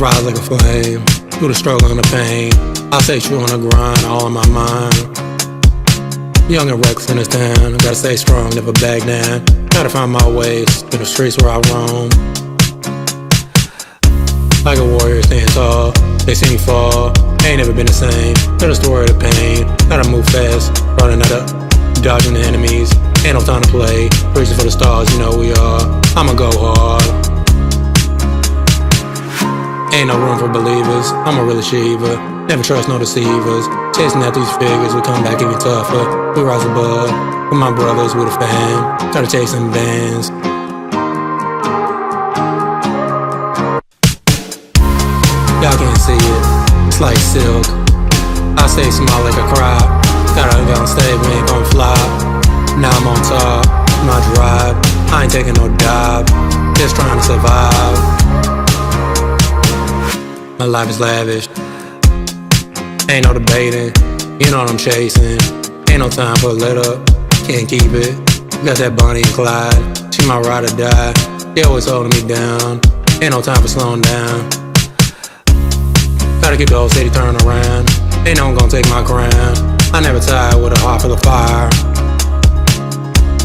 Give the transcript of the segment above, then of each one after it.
rise like a flame, through the struggle and the pain. I stay true on the grind, all in my mind. Young and reckless in this town, gotta stay strong, never back down. Gotta find my ways through the streets where I roam. Like a warrior staying tall, they see me fall, ain't never been the same. Tell the story of the pain, gotta move fast, running out of dodging the enemies. Ain't no time to play, reaching for the stars, you know we are. I'ma go hard. Ain't no room for believers, I'm a real achiever. Never trust no deceivers. Chasing out these figures, we come back even tougher. We rise above, with my brothers, with a fam. Try to chase them bands. Y'all can't see it, it's like silk. I stay small like a crop. Gotta go on stage, we ain't gon' flop. Now I'm on top, my drive. I ain't taking no dive, just trying to survive. My life is lavish, ain't no debating. You know what I'm chasing, ain't no time for a let up. Can't keep it, got that Bonnie and Clyde. She my ride or die, they always holding me down. Ain't no time for slowing down. Gotta keep the whole city turning around. Ain't no one gonna take my crown. I never tired with a heart for the fire.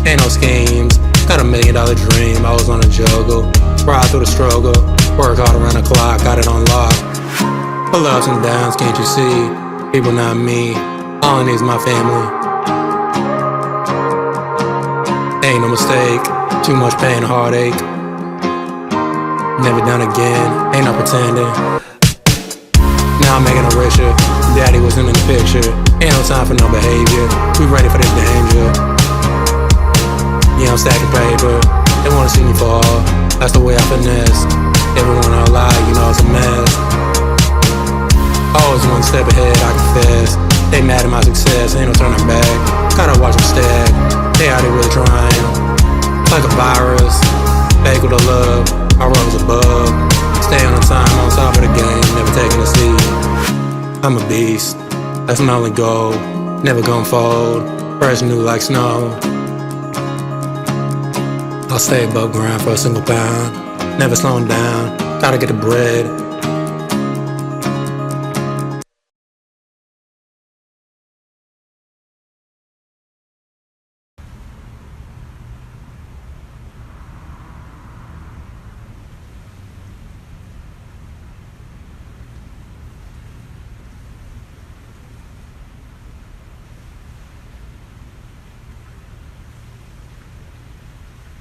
Ain't no schemes, got $1 million dream. I was on a juggle, ride through the struggle. Work hard around the clock, got it on lock. For ups and downs, can't you see? People not me, all I need is my family. Ain't no mistake, too much pain and heartache. Never done again, ain't no pretending. Now I'm making it richer, daddy wasn't in the picture. Ain't no time for no behavior, we ready for this danger. Yeah, I'm stacking paper, they wanna see me fall. That's the way I finesse. Everyone I lie, you know it's a mess. Always one step ahead, I confess. They mad at my success, ain't no turning back. Gotta watch them stack, they out there really trying. Like a virus, fake with the love, I rose above. Stay on the time, on top of the game, never taking a seat. I'm a beast, that's my only goal. Never gon' fold, fresh new like snow. I'll stay above ground for a single pound. Never slowing down, gotta get the bread.